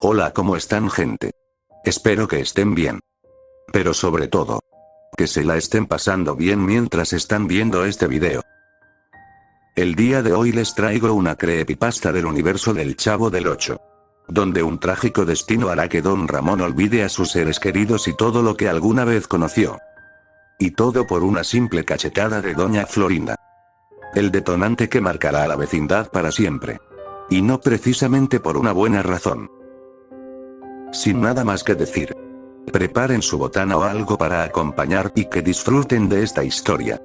Hola, ¿cómo están, gente? Espero que estén bien. Pero sobre todo, que se la estén pasando bien mientras están viendo este video. El día de hoy les traigo una creepypasta del universo del Chavo del Ocho, donde un trágico destino hará que Don Ramón olvide a sus seres queridos y todo lo que alguna vez conoció. Y todo por una simple cachetada de Doña Florinda. El detonante que marcará a la vecindad para siempre. Y no precisamente por una buena razón. Sin nada más que decir, preparen su botana o algo para acompañar y que disfruten de esta historia.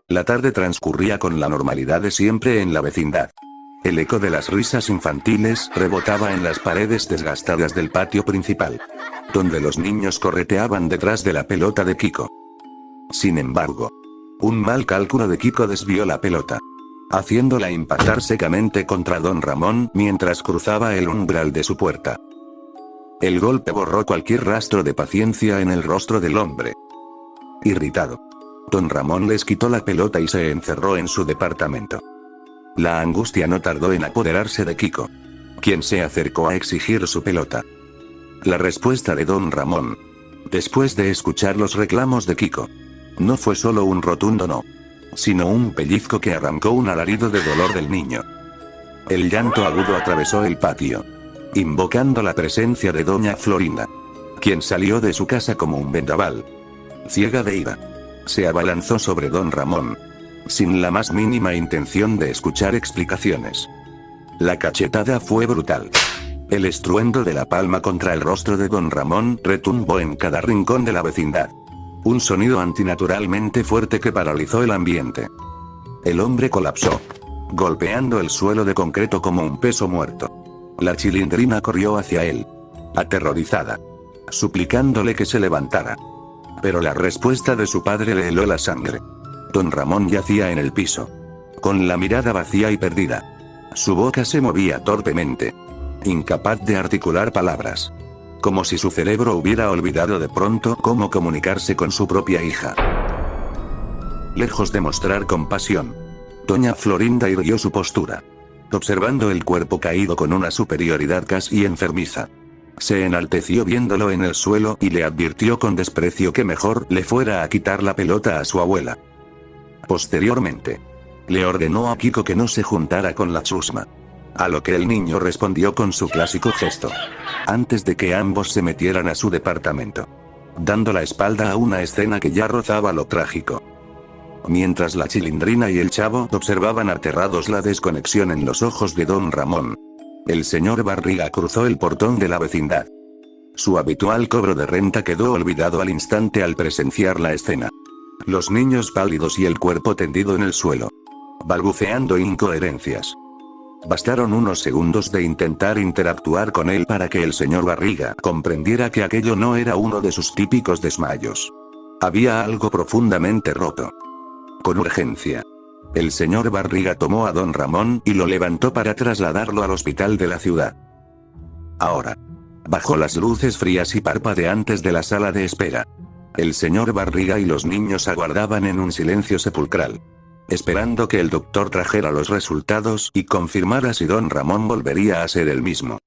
La tarde transcurría con la normalidad de siempre en la vecindad. El eco de las risas infantiles rebotaba en las paredes desgastadas del patio principal, donde los niños correteaban detrás de la pelota de Kiko. Sin embargo, un mal cálculo de Kiko desvió la pelota, haciéndola impactar secamente contra Don Ramón mientras cruzaba el umbral de su puerta. El golpe borró cualquier rastro de paciencia en el rostro del hombre. Irritado, Don Ramón les quitó la pelota y se encerró en su departamento. La angustia no tardó en apoderarse de Kiko, quien se acercó a exigir su pelota. La respuesta de Don Ramón, después de escuchar los reclamos de Kiko, no fue solo un rotundo no, sino un pellizco que arrancó un alarido de dolor del niño. El llanto agudo atravesó el patio, invocando la presencia de Doña Florinda, quien salió de su casa como un vendaval. Ciega de ira, se abalanzó sobre Don Ramón, sin la más mínima intención de escuchar explicaciones. La cachetada fue brutal. El estruendo de la palma contra el rostro de Don Ramón retumbó en cada rincón de la vecindad. Un sonido antinaturalmente fuerte que paralizó el ambiente. El hombre colapsó, golpeando el suelo de concreto como un peso muerto. La Chilindrina corrió hacia él, aterrorizada, suplicándole que se levantara. Pero la respuesta de su padre le heló la sangre. Don Ramón yacía en el piso, con la mirada vacía y perdida. Su boca se movía torpemente, incapaz de articular palabras, como si su cerebro hubiera olvidado de pronto cómo comunicarse con su propia hija. Lejos de mostrar compasión, Doña Florinda irguió su postura, observando el cuerpo caído con una superioridad casi enfermiza. Se enalteció viéndolo en el suelo y le advirtió con desprecio que mejor le fuera a quitar la pelota a su abuela. Posteriormente, le ordenó a Kiko que no se juntara con la chusma, a lo que el niño respondió con su clásico gesto, antes de que ambos se metieran a su departamento, dando la espalda a una escena que ya rozaba lo trágico. Mientras la Chilindrina y el Chavo observaban aterrados la desconexión en los ojos de Don Ramón, el señor Barriga cruzó el portón de la vecindad. Su habitual cobro de renta quedó olvidado al instante al presenciar la escena. Los niños pálidos y el cuerpo tendido en el suelo, balbuceando incoherencias. Bastaron unos segundos de intentar interactuar con él para que el señor Barriga comprendiera que aquello no era uno de sus típicos desmayos. Había algo profundamente roto. Con urgencia, el señor Barriga tomó a Don Ramón y lo levantó para trasladarlo al hospital de la ciudad. Ahora, bajo las luces frías y parpadeantes de la sala de espera, el señor Barriga y los niños aguardaban en un silencio sepulcral, esperando que el doctor trajera los resultados y confirmara si Don Ramón volvería a ser el mismo,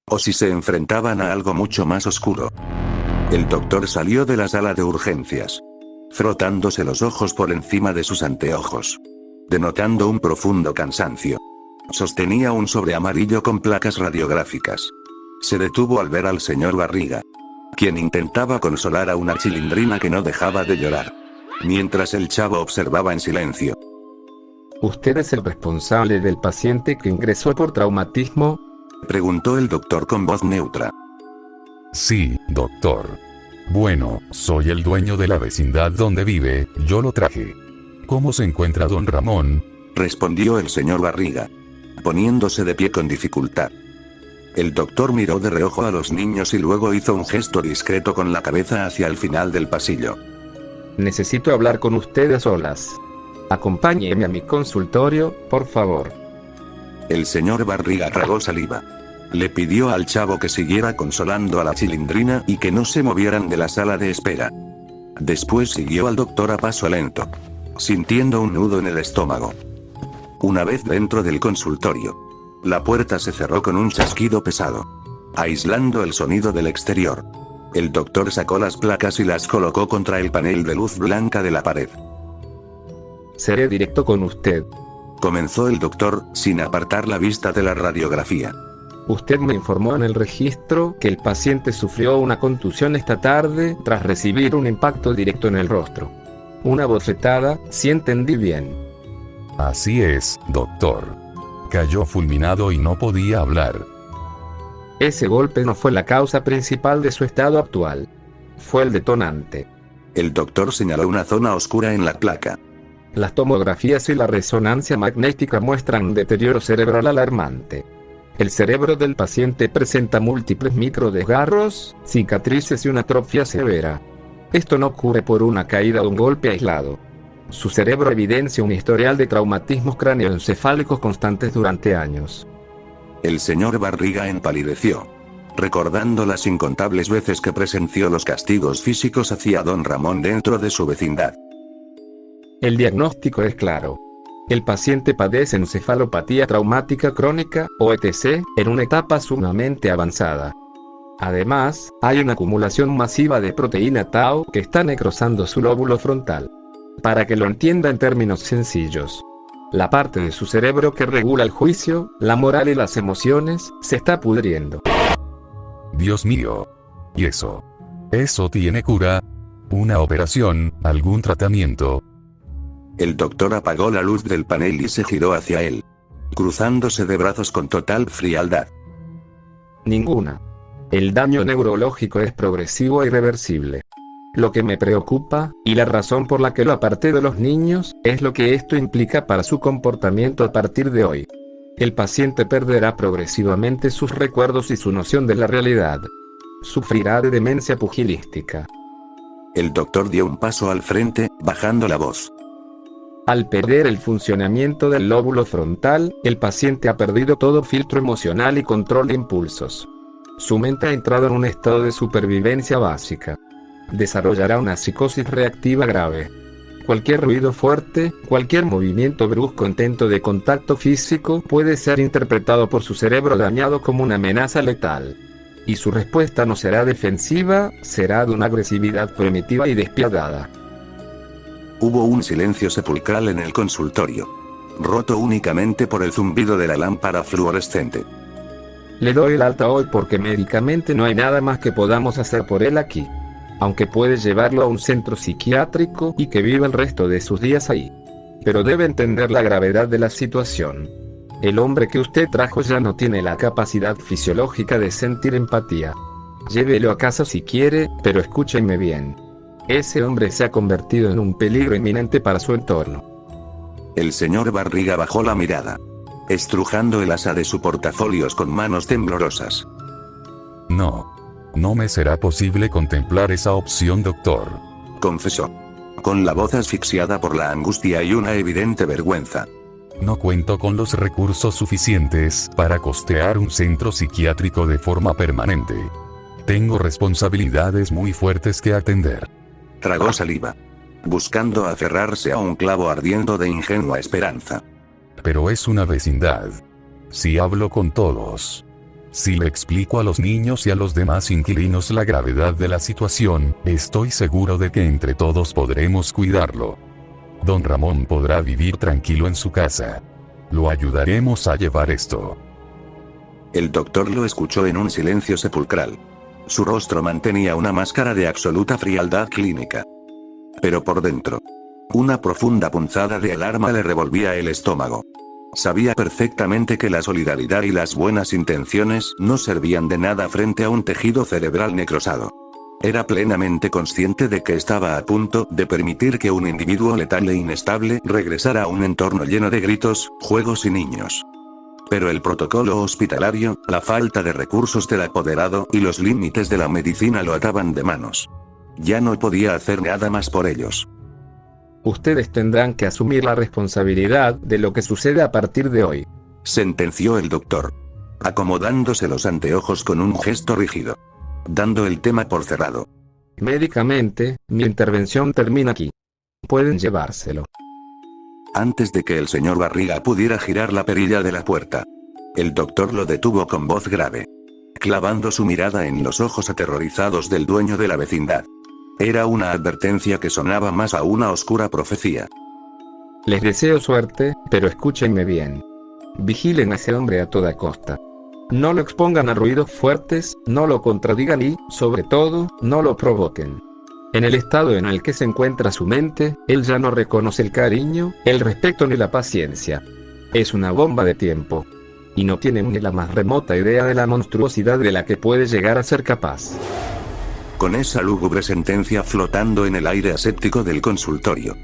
o si se enfrentaban a algo mucho más oscuro. El doctor salió de la sala de urgencias, frotándose los ojos por encima de sus anteojos, denotando un profundo cansancio. Sostenía un sobre amarillo con placas radiográficas. Se detuvo al ver al señor Barriga, quien intentaba consolar a una Chilindrina que no dejaba de llorar, mientras el Chavo observaba en silencio. ¿Usted es el responsable del paciente que ingresó por traumatismo?, preguntó el doctor con voz neutra. Sí, doctor. Bueno, soy el dueño de la vecindad donde vive, yo lo traje. ¿Cómo se encuentra Don Ramón?, respondió el señor Barriga, poniéndose de pie con dificultad. El doctor miró de reojo a los niños y luego hizo un gesto discreto con la cabeza hacia el final del pasillo. Necesito hablar con ustedes solas. Acompáñeme a mi consultorio, por favor. El señor Barriga tragó saliva. Le pidió al chavo que siguiera consolando a la Chilindrina y que no se movieran de la sala de espera. Después siguió al doctor a paso lento, sintiendo un nudo en el estómago. Una vez dentro del consultorio, la puerta se cerró con un chasquido pesado, aislando el sonido del exterior. El doctor sacó las placas y las colocó contra el panel de luz blanca de la pared. Seré directo con usted. Comenzó el doctor, sin apartar la vista de la radiografía. Usted me informó en el registro que el paciente sufrió una contusión esta tarde tras recibir un impacto directo en el rostro. Una bofetada, si entendí bien. Así es, doctor. Cayó fulminado y no podía hablar. Ese golpe no fue la causa principal de su estado actual. Fue el detonante. El doctor señaló una zona oscura en la placa. Las tomografías y la resonancia magnética muestran un deterioro cerebral alarmante. El cerebro del paciente presenta múltiples microdesgarros, cicatrices y una atrofia severa. Esto no ocurre por una caída o un golpe aislado. Su cerebro evidencia un historial de traumatismos cráneoencefálicos constantes durante años. El señor Barriga empalideció, recordando las incontables veces que presenció los castigos físicos hacia don Ramón dentro de su vecindad. El diagnóstico es claro. El paciente padece encefalopatía traumática crónica, o ETC, en una etapa sumamente avanzada. Además, hay una acumulación masiva de proteína tau que está necrosando su lóbulo frontal. Para que lo entienda en términos sencillos, la parte de su cerebro que regula el juicio, la moral y las emociones, se está pudriendo. Dios mío. ¿Y eso? ¿Eso tiene cura? ¿Una operación? ¿Algún tratamiento? El doctor apagó la luz del panel y se giró hacia él, cruzándose de brazos con total frialdad. Ninguna. El daño neurológico es progresivo e irreversible. Lo que me preocupa, y la razón por la que lo aparté de los niños, es lo que esto implica para su comportamiento a partir de hoy. El paciente perderá progresivamente sus recuerdos y su noción de la realidad. Sufrirá de demencia pugilística. El doctor dio un paso al frente, bajando la voz. Al perder el funcionamiento del lóbulo frontal, el paciente ha perdido todo filtro emocional y control de impulsos. Su mente ha entrado en un estado de supervivencia básica. Desarrollará una psicosis reactiva grave. Cualquier ruido fuerte, cualquier movimiento brusco intento de contacto físico puede ser interpretado por su cerebro dañado como una amenaza letal. Y su respuesta no será defensiva, será de una agresividad primitiva y despiadada. Hubo un silencio sepulcral en el consultorio, roto únicamente por el zumbido de la lámpara fluorescente. Le doy el alta hoy porque médicamente no hay nada más que podamos hacer por él aquí. Aunque puede llevarlo a un centro psiquiátrico y que viva el resto de sus días ahí. Pero debe entender la gravedad de la situación. El hombre que usted trajo ya no tiene la capacidad fisiológica de sentir empatía. Llévelo a casa si quiere, pero escúcheme bien. Ese hombre se ha convertido en un peligro inminente para su entorno. El señor Barriga bajó la mirada, estrujando el asa de su portafolios con manos temblorosas. No me será posible contemplar esa opción, doctor. Confesó, con la voz asfixiada por la angustia y una evidente vergüenza. No cuento con los recursos suficientes para costear un centro psiquiátrico de forma permanente. Tengo responsabilidades muy fuertes que atender. Tragó saliva, buscando aferrarse a un clavo ardiendo de ingenua esperanza. Pero es una vecindad. Si hablo con todos, si le explico a los niños y a los demás inquilinos la gravedad de la situación, estoy seguro de que entre todos podremos cuidarlo. Don Ramón podrá vivir tranquilo en su casa. Lo ayudaremos a llevar esto. El doctor lo escuchó en un silencio sepulcral. Su rostro mantenía una máscara de absoluta frialdad clínica. Pero por dentro, una profunda punzada de alarma le revolvía el estómago. Sabía perfectamente que la solidaridad y las buenas intenciones no servían de nada frente a un tejido cerebral necrosado. Era plenamente consciente de que estaba a punto de permitir que un individuo letal e inestable regresara a un entorno lleno de gritos, juegos y niños. Pero el protocolo hospitalario, la falta de recursos del apoderado y los límites de la medicina lo ataban de manos. Ya no podía hacer nada más por ellos. Ustedes tendrán que asumir la responsabilidad de lo que sucede a partir de hoy, sentenció el doctor, acomodándose los anteojos con un gesto rígido, dando el tema por cerrado. Médicamente, mi intervención termina aquí. Pueden llevárselo. Antes de que el señor Barriga pudiera girar la perilla de la puerta, el doctor lo detuvo con voz grave, clavando su mirada en los ojos aterrorizados del dueño de la vecindad. Era una advertencia que sonaba más a una oscura profecía. Les deseo suerte, pero escúchenme bien. Vigilen a ese hombre a toda costa. No lo expongan a ruidos fuertes, no lo contradigan y, sobre todo, no lo provoquen. En el estado en el que se encuentra su mente, él ya no reconoce el cariño, el respeto ni la paciencia. Es una bomba de tiempo. Y no tiene ni la más remota idea de la monstruosidad de la que puede llegar a ser capaz. Con esa lúgubre sentencia flotando en el aire aséptico del consultorio,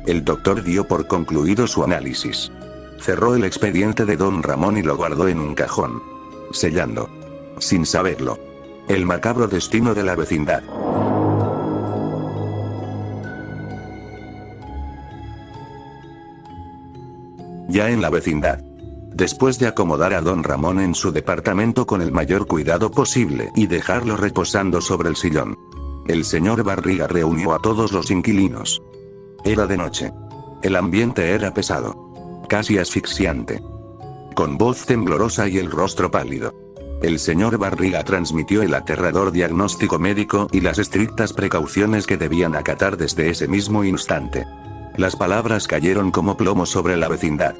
el doctor dio por concluido su análisis. Cerró el expediente de don Ramón y lo guardó en un cajón, sellando, sin saberlo, el macabro destino de la vecindad. Ya en la vecindad, después de acomodar a don Ramón en su departamento con el mayor cuidado posible y dejarlo reposando sobre el sillón, el señor Barriga reunió a todos los inquilinos. Era de noche. El ambiente era pesado, casi asfixiante. Con voz temblorosa y el rostro pálido, el señor Barriga transmitió el aterrador diagnóstico médico y las estrictas precauciones que debían acatar desde ese mismo instante. Las palabras cayeron como plomo sobre la vecindad.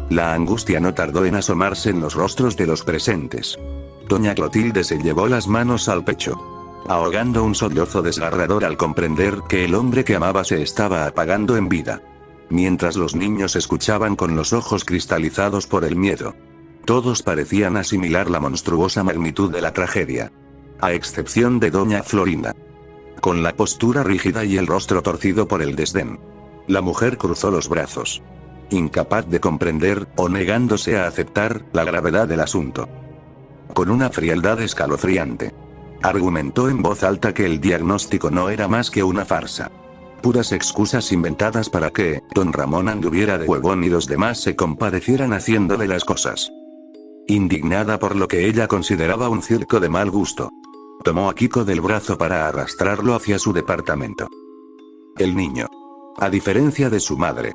La angustia no tardó en asomarse en los rostros de los presentes. Doña Clotilde se llevó las manos al pecho, ahogando un sollozo desgarrador al comprender que el hombre que amaba se estaba apagando en vida. Mientras los niños escuchaban con los ojos cristalizados por el miedo. Todos parecían asimilar la monstruosa magnitud de la tragedia. A excepción de doña Florinda. Con la postura rígida y el rostro torcido por el desdén. La mujer cruzó los brazos, incapaz de comprender, o negándose a aceptar, la gravedad del asunto. Con una frialdad escalofriante, argumentó en voz alta que el diagnóstico no era más que una farsa. Puras excusas inventadas para que don Ramón anduviera de huevón y los demás se compadecieran haciéndole las cosas. Indignada por lo que ella consideraba un circo de mal gusto, tomó a Kiko del brazo para arrastrarlo hacia su departamento. El niño, a diferencia de su madre,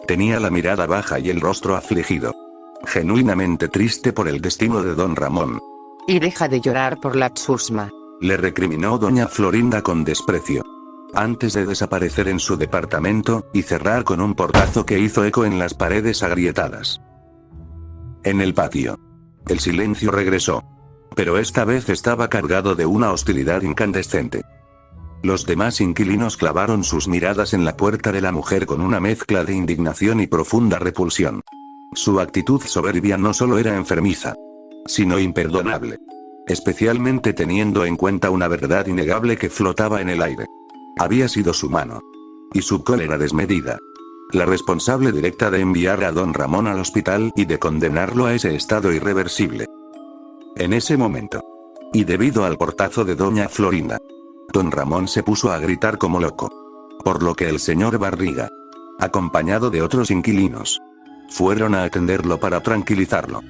tenía la mirada baja y el rostro afligido, genuinamente triste por el destino de don Ramón. Y deja de llorar por la chusma, le recriminó doña Florinda con desprecio, antes de desaparecer en su departamento y cerrar con un portazo que hizo eco en las paredes agrietadas. En el patio, el silencio regresó, pero esta vez estaba cargado de una hostilidad incandescente. Los demás inquilinos clavaron sus miradas en la puerta de la mujer con una mezcla de indignación y profunda repulsión. Su actitud soberbia no solo era enfermiza, sino imperdonable. Especialmente teniendo en cuenta una verdad innegable que flotaba en el aire. Había sido su mano. Y su cólera desmedida. La responsable directa de enviar a don Ramón al hospital y de condenarlo a ese estado irreversible. En ese momento, y debido al portazo de doña Florinda, don Ramón se puso a gritar como loco. Por lo que el señor Barriga, acompañado de otros inquilinos, fueron a atenderlo para tranquilizarlo.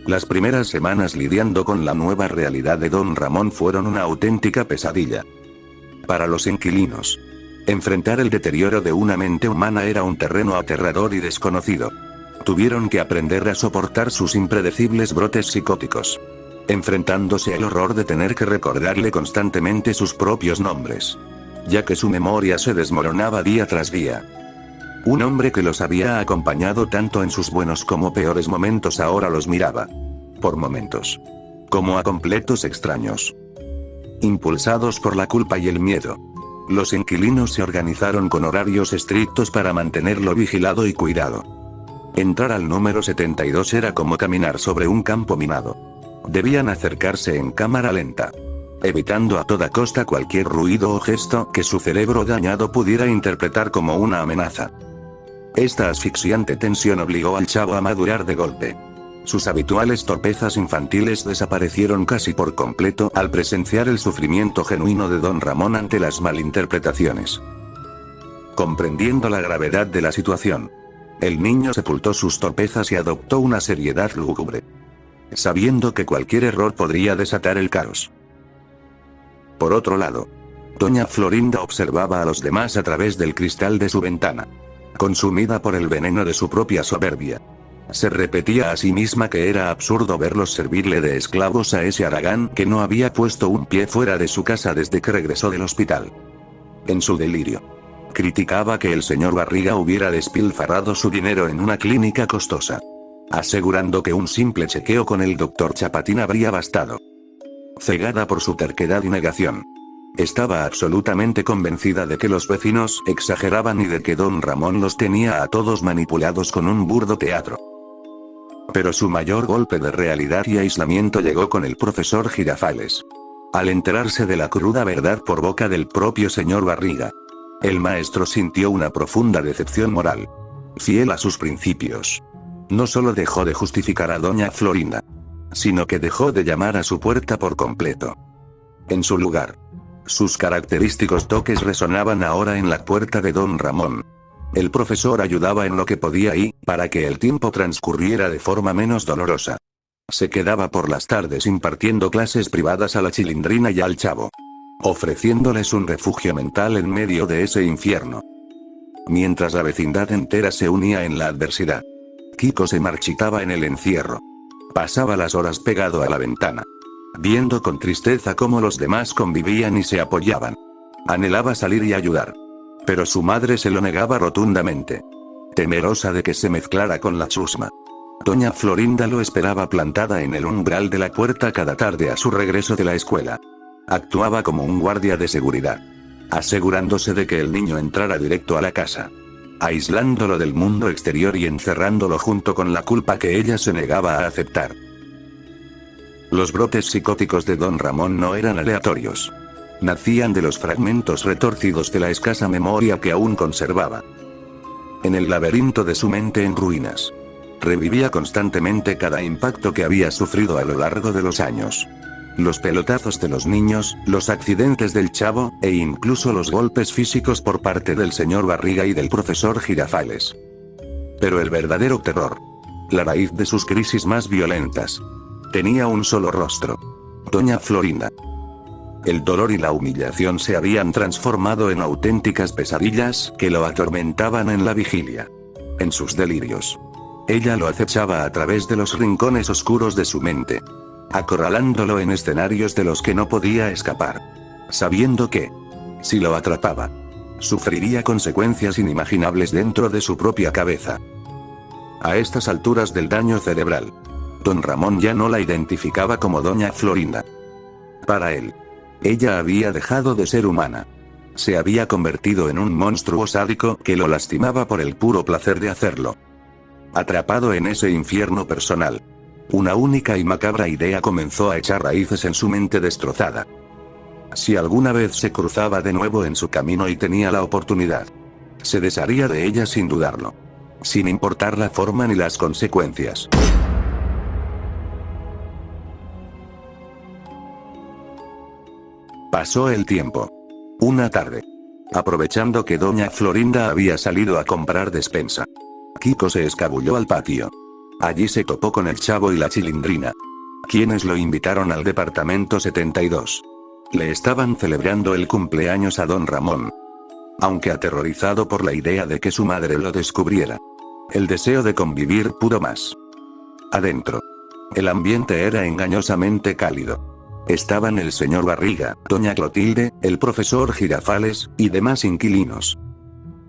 Las primeras semanas lidiando con la nueva realidad de don Ramón fueron una auténtica pesadilla. Para los inquilinos, enfrentar el deterioro de una mente humana era un terreno aterrador y desconocido. Tuvieron que aprender a soportar sus impredecibles brotes psicóticos, enfrentándose al horror de tener que recordarle constantemente sus propios nombres, ya que su memoria se desmoronaba día tras día. Un hombre que los había acompañado tanto en sus buenos como peores momentos ahora los miraba, por momentos, como a completos extraños. Impulsados por la culpa y el miedo, los inquilinos se organizaron con horarios estrictos para mantenerlo vigilado y cuidado. Entrar al número 72 era como caminar sobre un campo minado. Debían acercarse en cámara lenta, evitando a toda costa cualquier ruido o gesto que su cerebro dañado pudiera interpretar como una amenaza. Esta asfixiante tensión obligó al chavo a madurar de golpe. Sus habituales torpezas infantiles desaparecieron casi por completo al presenciar el sufrimiento genuino de don Ramón ante las malinterpretaciones. Comprendiendo la gravedad de la situación, el niño sepultó sus torpezas y adoptó una seriedad lúgubre, sabiendo que cualquier error podría desatar el caos. Por otro lado, doña Florinda observaba a los demás a través del cristal de su ventana. Consumida por el veneno de su propia soberbia, se repetía a sí misma que era absurdo verlos servirle de esclavos a ese haragán que no había puesto un pie fuera de su casa desde que regresó del hospital. En su delirio, criticaba que el señor Barriga hubiera despilfarrado su dinero en una clínica costosa, asegurando que un simple chequeo con el doctor Chapatín habría bastado. Cegada por su terquedad y negación, estaba absolutamente convencida de que los vecinos exageraban y de que don Ramón los tenía a todos manipulados con un burdo teatro. Pero su mayor golpe de realidad y aislamiento llegó con el profesor Girafales. Al enterarse de la cruda verdad por boca del propio señor Barriga, el maestro sintió una profunda decepción moral. Fiel a sus principios, no solo dejó de justificar a doña Florinda, sino que dejó de llamar a su puerta por completo. En su lugar, sus característicos toques resonaban ahora en la puerta de don Ramón. El profesor ayudaba en lo que podía y, para que el tiempo transcurriera de forma menos dolorosa, se quedaba por las tardes impartiendo clases privadas a la Chilindrina y al Chavo, ofreciéndoles un refugio mental en medio de ese infierno. Mientras la vecindad entera se unía en la adversidad, Kiko se marchitaba en el encierro. Pasaba las horas pegado a la ventana, viendo con tristeza cómo los demás convivían y se apoyaban. Anhelaba salir y ayudar, pero su madre se lo negaba rotundamente, temerosa de que se mezclara con la chusma. Doña Florinda lo esperaba plantada en el umbral de la puerta cada tarde a su regreso de la escuela. Actuaba como un guardia de seguridad, asegurándose de que el niño entrara directo a la casa, aislándolo del mundo exterior y encerrándolo junto con la culpa que ella se negaba a aceptar. Los brotes psicóticos de don Ramón no eran aleatorios. Nacían de los fragmentos retorcidos de la escasa memoria que aún conservaba. En el laberinto de su mente en ruinas, revivía constantemente cada impacto que había sufrido a lo largo de los años. Los pelotazos de los niños, los accidentes del Chavo, e incluso los golpes físicos por parte del señor Barriga y del profesor Girafales. Pero el verdadero terror, la raíz de sus crisis más violentas, tenía un solo rostro: doña Florinda. El dolor y la humillación se habían transformado en auténticas pesadillas que lo atormentaban en la vigilia, en sus delirios. Ella lo acechaba a través de los rincones oscuros de su mente, acorralándolo en escenarios de los que no podía escapar, sabiendo que, si lo atrapaba, sufriría consecuencias inimaginables dentro de su propia cabeza. A estas alturas del daño cerebral, don Ramón ya no la identificaba como doña Florinda. Para él, ella había dejado de ser humana. Se había convertido en un monstruo sádico que lo lastimaba por el puro placer de hacerlo. Atrapado en ese infierno personal, una única y macabra idea comenzó a echar raíces en su mente destrozada. Si alguna vez se cruzaba de nuevo en su camino y tenía la oportunidad, se desharía de ella sin dudarlo, sin importar la forma ni las consecuencias. Pasó el tiempo. Una tarde, aprovechando que doña Florinda había salido a comprar despensa, Kiko se escabulló al patio. Allí se topó con el Chavo y la Chilindrina, quienes lo invitaron al departamento 72. Le estaban celebrando el cumpleaños a don Ramón. Aunque aterrorizado por la idea de que su madre lo descubriera, el deseo de convivir pudo más. Adentro, el ambiente era engañosamente cálido. Estaban el señor Barriga, doña Clotilde, el profesor Girafales, y demás inquilinos.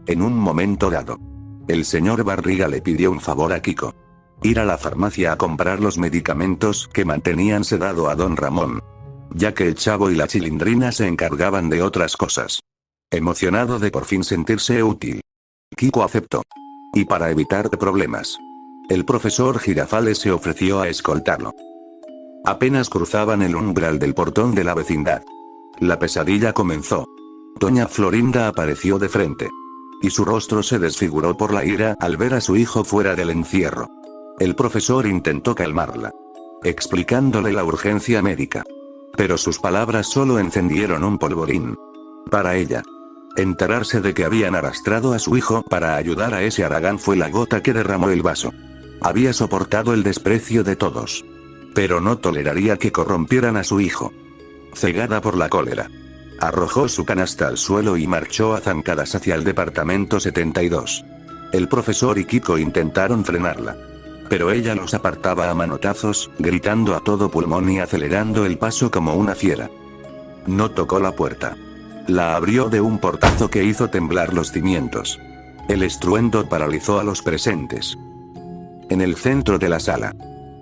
En un momento dado, el señor Barriga le pidió un favor a Kiko: ir a la farmacia a comprar los medicamentos que mantenían sedado a don Ramón, ya que el Chavo y la Chilindrina se encargaban de otras cosas. Emocionado de por fin sentirse útil, Kiko aceptó. Y para evitar problemas, el profesor Girafales se ofreció a escoltarlo. Apenas cruzaban el umbral del portón de la vecindad, la pesadilla comenzó. Doña Florinda apareció de frente, y su rostro se desfiguró por la ira al ver a su hijo fuera del encierro. El profesor intentó calmarla, explicándole la urgencia médica. Pero sus palabras solo encendieron un polvorín. Para ella, enterarse de que habían arrastrado a su hijo para ayudar a ese haragán fue la gota que derramó el vaso. Había soportado el desprecio de todos, pero no toleraría que corrompieran a su hijo. Cegada por la cólera, arrojó su canasta al suelo y marchó a zancadas hacia el departamento 72. El profesor y Kiko intentaron frenarla, pero ella los apartaba a manotazos, gritando a todo pulmón y acelerando el paso como una fiera. No tocó la puerta. La abrió de un portazo que hizo temblar los cimientos. El estruendo paralizó a los presentes. En el centro de la sala,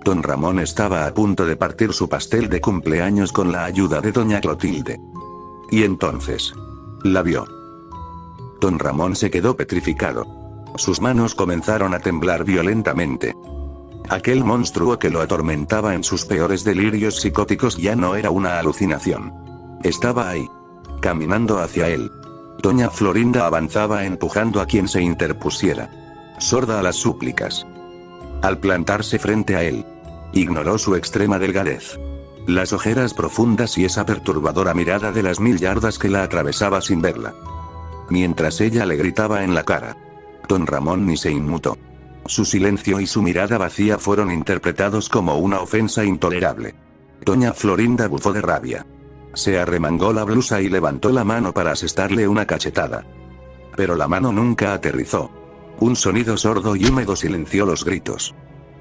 don Ramón estaba a punto de partir su pastel de cumpleaños con la ayuda de doña Clotilde. Y entonces, la vio. Don Ramón se quedó petrificado. Sus manos comenzaron a temblar violentamente. Aquel monstruo que lo atormentaba en sus peores delirios psicóticos ya no era una alucinación. Estaba ahí, caminando hacia él. Doña Florinda avanzaba empujando a quien se interpusiera, sorda a las súplicas. Al plantarse frente a él, ignoró su extrema delgadez, las ojeras profundas y esa perturbadora mirada de las 1000 yardas que la atravesaba sin verla. Mientras ella le gritaba en la cara, don Ramón ni se inmutó. Su silencio y su mirada vacía fueron interpretados como una ofensa intolerable. Doña Florinda bufó de rabia. Se arremangó la blusa y levantó la mano para asestarle una cachetada. Pero la mano nunca aterrizó. Un sonido sordo y húmedo silenció los gritos.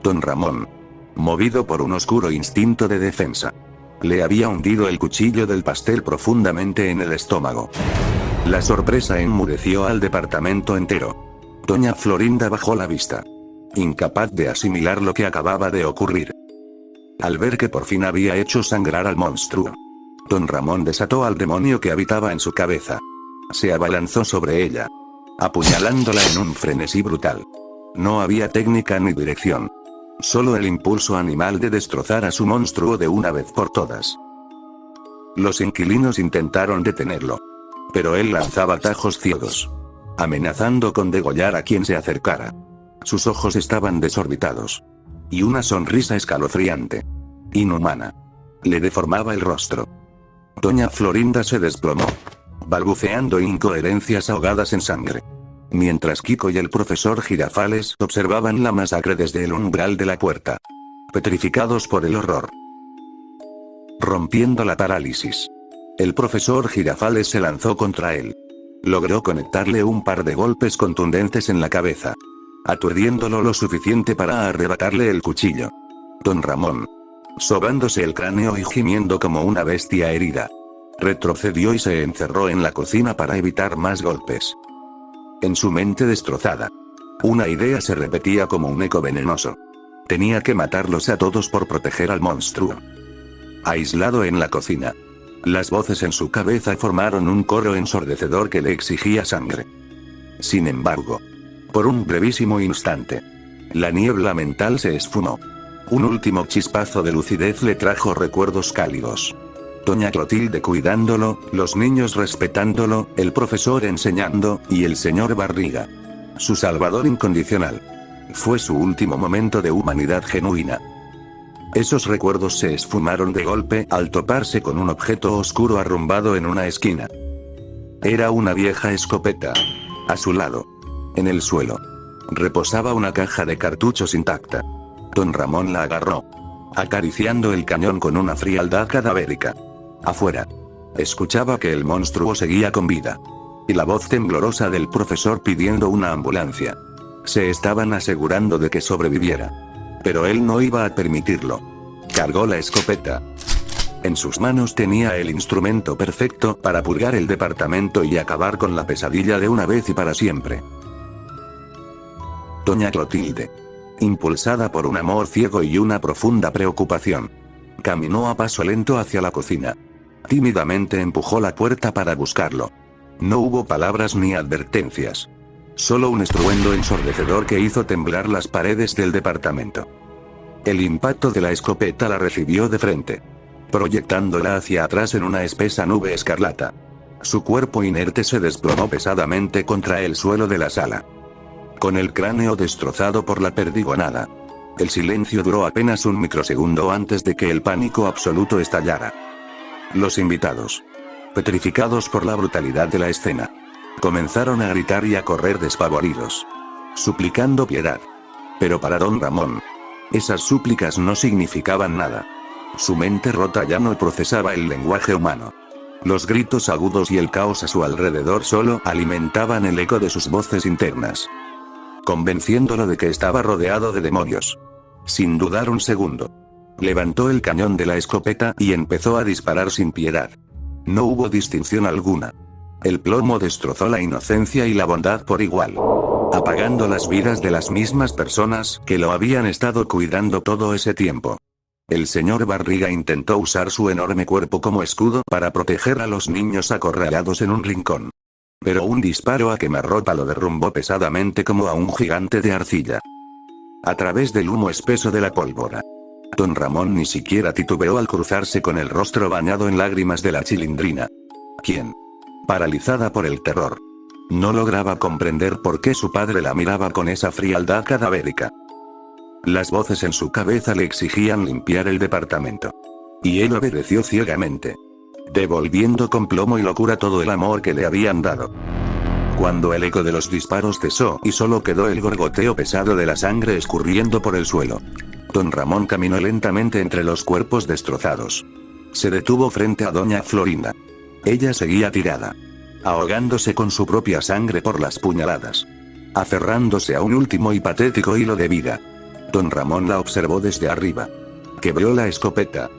Don Ramón, movido por un oscuro instinto de defensa, le había hundido el cuchillo del pastel profundamente en el estómago. La sorpresa enmudeció al departamento entero. Doña Florinda bajó la vista, incapaz de asimilar lo que acababa de ocurrir. Al ver que por fin había hecho sangrar al monstruo, don Ramón desató al demonio que habitaba en su cabeza. Se abalanzó sobre ella, apuñalándola en un frenesí brutal. No había técnica ni dirección, solo el impulso animal de destrozar a su monstruo de una vez por todas. Los inquilinos intentaron detenerlo, pero él lanzaba tajos ciegos, amenazando con degollar a quien se acercara. Sus ojos estaban desorbitados, y una sonrisa escalofriante, inhumana, le deformaba el rostro. Doña Florinda se desplomó, balbuceando incoherencias ahogadas en sangre, mientras Kiko y el profesor Girafales observaban la masacre desde el umbral de la puerta, petrificados por el horror. Rompiendo la parálisis, el profesor Girafales se lanzó contra él. Logró conectarle un par de golpes contundentes en la cabeza, aturdiéndolo lo suficiente para arrebatarle el cuchillo. Don Ramón, sobándose el cráneo y gimiendo como una bestia herida, retrocedió y se encerró en la cocina para evitar más golpes. En su mente destrozada, una idea se repetía como un eco venenoso. Tenía que matarlos a todos por proteger al monstruo. Aislado en la cocina, las voces en su cabeza formaron un coro ensordecedor que le exigía sangre. Sin embargo, por un brevísimo instante, la niebla mental se esfumó. Un último chispazo de lucidez le trajo recuerdos cálidos. Doña Clotilde cuidándolo, los niños respetándolo, el profesor enseñando, y el señor Barriga, su salvador incondicional. Fue su último momento de humanidad genuina. Esos recuerdos se esfumaron de golpe al toparse con un objeto oscuro arrumbado en una esquina. Era una vieja escopeta. A su lado, en el suelo, reposaba una caja de cartuchos intacta. Don Ramón la agarró, acariciando el cañón con una frialdad cadavérica. Afuera, escuchaba que el monstruo seguía con vida, y la voz temblorosa del profesor pidiendo una ambulancia. Se estaban asegurando de que sobreviviera, pero él no iba a permitirlo. Cargó la escopeta. En sus manos tenía el instrumento perfecto para purgar el departamento y acabar con la pesadilla de una vez y para siempre. Doña Clotilde, impulsada por un amor ciego y una profunda preocupación, caminó a paso lento hacia la cocina. Tímidamente empujó la puerta para buscarlo. No hubo palabras ni advertencias, solo un estruendo ensordecedor que hizo temblar las paredes del departamento. El impacto de la escopeta la recibió de frente, proyectándola hacia atrás en una espesa nube escarlata. Su cuerpo inerte se desplomó pesadamente contra el suelo de la sala, con el cráneo destrozado por la perdigonada. El silencio duró apenas un microsegundo antes de que el pánico absoluto estallara. Los invitados, petrificados por la brutalidad de la escena, comenzaron a gritar y a correr despavoridos, suplicando piedad. Pero para don Ramón, esas súplicas no significaban nada. Su mente rota ya no procesaba el lenguaje humano. Los gritos agudos y el caos a su alrededor solo alimentaban el eco de sus voces internas, convenciéndolo de que estaba rodeado de demonios. Sin dudar un segundo, levantó el cañón de la escopeta y empezó a disparar sin piedad. No hubo distinción alguna. El plomo destrozó la inocencia y la bondad por igual, apagando las vidas de las mismas personas que lo habían estado cuidando todo ese tiempo. El señor Barriga intentó usar su enorme cuerpo como escudo para proteger a los niños acorralados en un rincón. Pero un disparo a quemarropa lo derrumbó pesadamente como a un gigante de arcilla. A través del humo espeso de la pólvora, don Ramón ni siquiera titubeó al cruzarse con el rostro bañado en lágrimas de la Chilindrina, quien, paralizada por el terror, no lograba comprender por qué su padre la miraba con esa frialdad cadavérica. Las voces en su cabeza le exigían limpiar el departamento. Y él obedeció ciegamente, devolviendo con plomo y locura todo el amor que le habían dado. Cuando el eco de los disparos cesó y solo quedó el gorgoteo pesado de la sangre escurriendo por el suelo, don Ramón caminó lentamente entre los cuerpos destrozados. Se detuvo frente a doña Florinda. Ella seguía tirada, ahogándose con su propia sangre por las puñaladas, aferrándose a un último y patético hilo de vida. Don Ramón la observó desde arriba. Quebró la escopeta,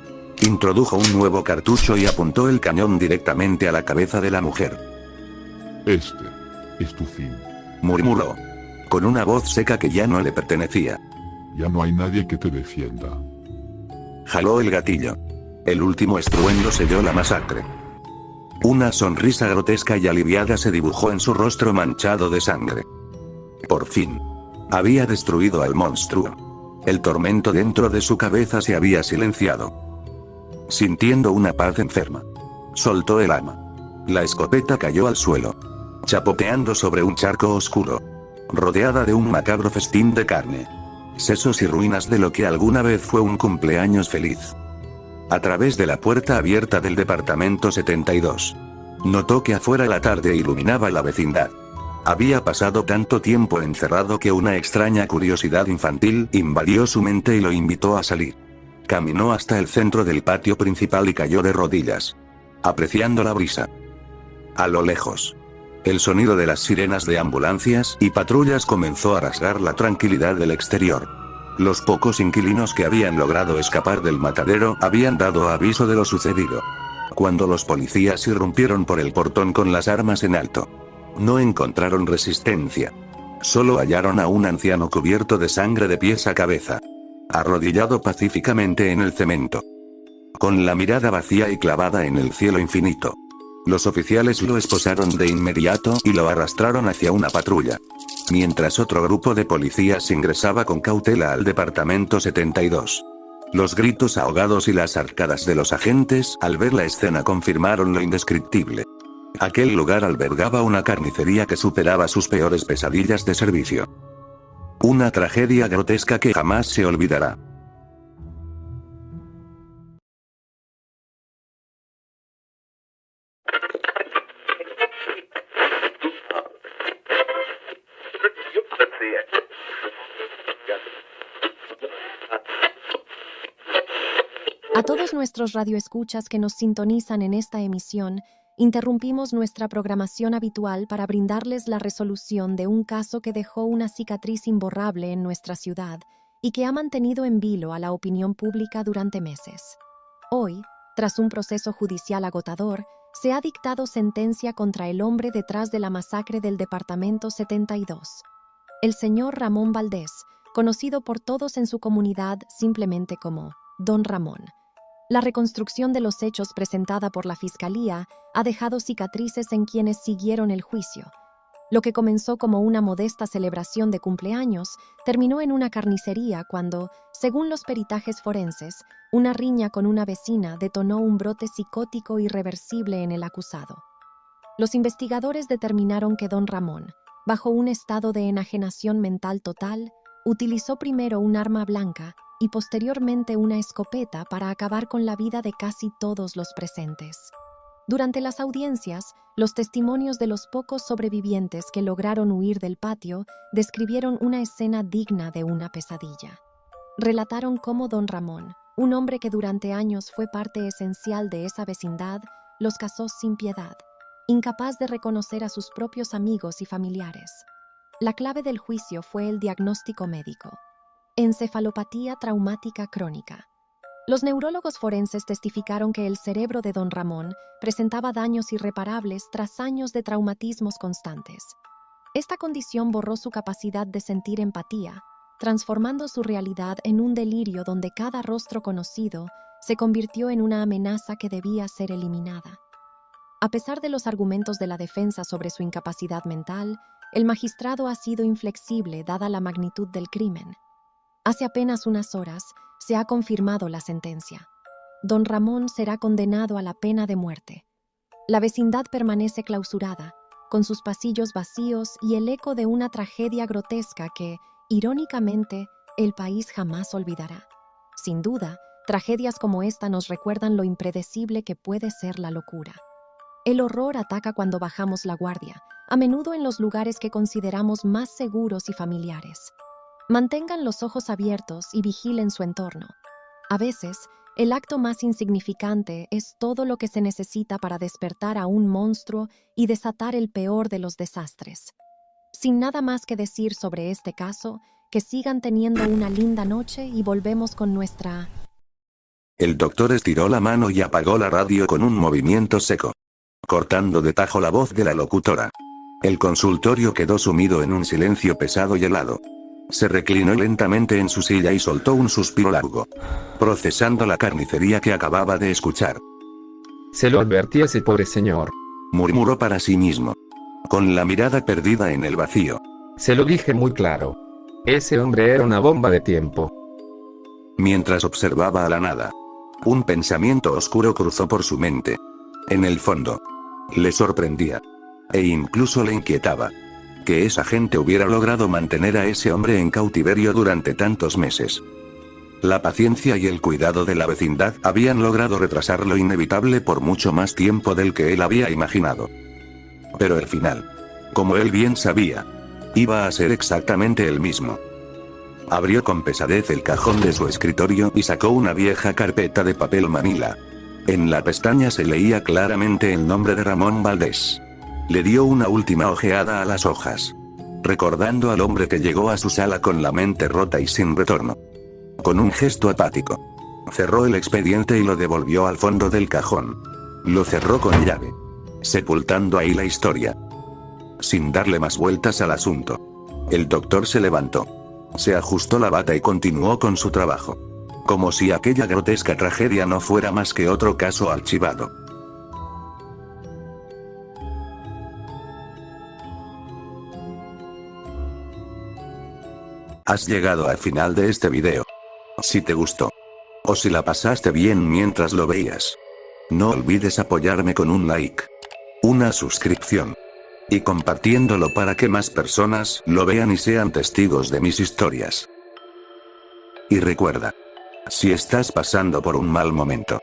introdujo un nuevo cartucho y apuntó el cañón directamente a la cabeza de la mujer. Este es tu fin. Murmuró, con una voz seca que ya no le pertenecía. Ya no hay nadie que te defienda. Jaló el gatillo. El último estruendo selló la masacre. Una sonrisa grotesca y aliviada se dibujó en su rostro manchado de sangre. Por fin, había destruido al monstruo. El tormento dentro de su cabeza se había silenciado. Sintiendo una paz enferma, soltó el arma. La escopeta cayó al suelo, chapoteando sobre un charco oscuro, rodeada de un macabro festín de carne, sesos y ruinas de lo que alguna vez fue un cumpleaños feliz. A través de la puerta abierta del departamento 72, notó que afuera la tarde iluminaba la vecindad. Había pasado tanto tiempo encerrado que una extraña curiosidad infantil invadió su mente y lo invitó a salir. Caminó hasta el centro del patio principal y cayó de rodillas, apreciando la brisa. A lo lejos, el sonido de las sirenas de ambulancias y patrullas comenzó a rasgar la tranquilidad del exterior. Los pocos inquilinos que habían logrado escapar del matadero habían dado aviso de lo sucedido. Cuando los policías irrumpieron por el portón con las armas en alto, no encontraron resistencia. Solo hallaron a un anciano cubierto de sangre de pies a cabeza, arrodillado pacíficamente en el cemento, con la mirada vacía y clavada en el cielo infinito. Los oficiales lo esposaron de inmediato y lo arrastraron hacia una patrulla, mientras otro grupo de policías ingresaba con cautela al departamento 72. Los gritos ahogados y las arcadas de los agentes al ver la escena confirmaron lo indescriptible. Aquel lugar albergaba una carnicería que superaba sus peores pesadillas de servicio. Una tragedia grotesca que jamás se olvidará. A todos nuestros radioescuchas que nos sintonizan en esta emisión, interrumpimos nuestra programación habitual para brindarles la resolución de un caso que dejó una cicatriz imborrable en nuestra ciudad y que ha mantenido en vilo a la opinión pública durante meses. Hoy, tras un proceso judicial agotador, se ha dictado sentencia contra el hombre detrás de la masacre del departamento 72. El señor Ramón Valdés, conocido por todos en su comunidad simplemente como Don Ramón. La reconstrucción de los hechos presentada por la Fiscalía ha dejado cicatrices en quienes siguieron el juicio. Lo que comenzó como una modesta celebración de cumpleaños terminó en una carnicería cuando, según los peritajes forenses, una riña con una vecina detonó un brote psicótico irreversible en el acusado. Los investigadores determinaron que Don Ramón, bajo un estado de enajenación mental total, Utilizó primero un arma blanca y posteriormente una escopeta para acabar con la vida de casi todos los presentes. Durante las audiencias, los testimonios de los pocos sobrevivientes que lograron huir del patio describieron una escena digna de una pesadilla. Relataron cómo don Ramón, un hombre que durante años fue parte esencial de esa vecindad, los cazó sin piedad, incapaz de reconocer a sus propios amigos y familiares. La clave del juicio fue el diagnóstico médico: encefalopatía traumática crónica. Los neurólogos forenses testificaron que el cerebro de don Ramón presentaba daños irreparables tras años de traumatismos constantes. Esta condición borró su capacidad de sentir empatía, transformando su realidad en un delirio donde cada rostro conocido se convirtió en una amenaza que debía ser eliminada. A pesar de los argumentos de la defensa sobre su incapacidad mental, el magistrado ha sido inflexible dada la magnitud del crimen. Hace apenas unas horas se ha confirmado la sentencia. Don Ramón será condenado a la pena de muerte. La vecindad permanece clausurada, con sus pasillos vacíos y el eco de una tragedia grotesca que, irónicamente, el país jamás olvidará. Sin duda, tragedias como esta nos recuerdan lo impredecible que puede ser la locura. El horror ataca cuando bajamos la guardia, a menudo en los lugares que consideramos más seguros y familiares. Mantengan los ojos abiertos y vigilen su entorno. A veces, el acto más insignificante es todo lo que se necesita para despertar a un monstruo y desatar el peor de los desastres. Sin nada más que decir sobre este caso, que sigan teniendo una linda noche y volvemos con nuestra... El doctor estiró la mano y apagó la radio con un movimiento seco, cortando de tajo la voz de la locutora. El consultorio quedó sumido en un silencio pesado y helado. Se reclinó lentamente en su silla y soltó un suspiro largo, procesando la carnicería que acababa de escuchar. Se lo advertí a ese pobre señor. Murmuró para sí mismo, con la mirada perdida en el vacío. Se lo dije muy claro. Ese hombre era una bomba de tiempo. Mientras observaba a la nada, un pensamiento oscuro cruzó por su mente. En el fondo, le sorprendía, e incluso le inquietaba, que esa gente hubiera logrado mantener a ese hombre en cautiverio durante tantos meses. La paciencia y el cuidado de la vecindad habían logrado retrasar lo inevitable por mucho más tiempo del que él había imaginado. Pero el final, como él bien sabía, iba a ser exactamente el mismo. Abrió con pesadez el cajón de su escritorio y sacó una vieja carpeta de papel manila. En la pestaña se leía claramente el nombre de Ramón Valdés. Le dio una última ojeada a las hojas, recordando al hombre que llegó a su sala con la mente rota y sin retorno. Con un gesto apático, cerró el expediente y lo devolvió al fondo del cajón. Lo cerró con llave, sepultando ahí la historia. Sin darle más vueltas al asunto, el doctor se levantó, se ajustó la bata y continuó con su trabajo, como si aquella grotesca tragedia no fuera más que otro caso archivado. Has llegado al final de este video. Si te gustó, o si la pasaste bien mientras lo veías, no olvides apoyarme con un like, una suscripción, y compartiéndolo para que más personas lo vean y sean testigos de mis historias. Y recuerda, si estás pasando por un mal momento,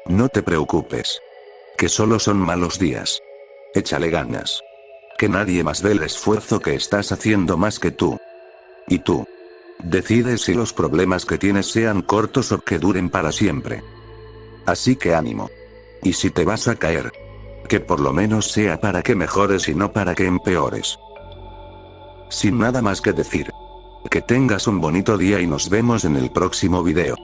no te preocupes, que solo son malos días. Échale ganas, que nadie más ve el esfuerzo que estás haciendo más que tú. Y tú decides si los problemas que tienes sean cortos o que duren para siempre. Así que ánimo. Y si te vas a caer, que por lo menos sea para que mejores y no para que empeores. Sin nada más que decir, que tengas un bonito día y nos vemos en el próximo video.